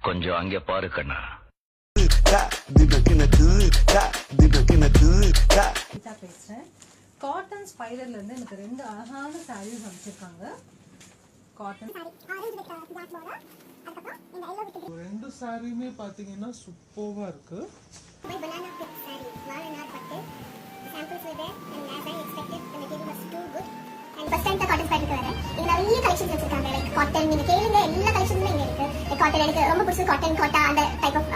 கொஞ்சம் அங்கே பாரு கண்ணா. பேசுறேன். காட்டன் ஸ்பைடர்ல இருந்து எனக்கு 2 அழகான சாரீஸ் அமைச்சிருக்காங்க. காட்டன் ரெண்டு சாரியுமே பாத்தீங்கன்னா சூப்பர்வா இருக்கு. ஃபர்ஸ்ட் டைம் காட்டன் ஸ்பைடருக்கு வரேன். இது நிறைய கலெக்ஷன்ஸ் வச்சிருக்காங்க. லைக் காட்டன் நீங்க கேளுங்க, எல்லா கலெக்ஷன்ஸுமே இங்க இருக்கு. காட்டன் எனக்கு ரொம்ப பிடிச்ச காட்டன் கோட்டா அந்த டைப் ஆஃப்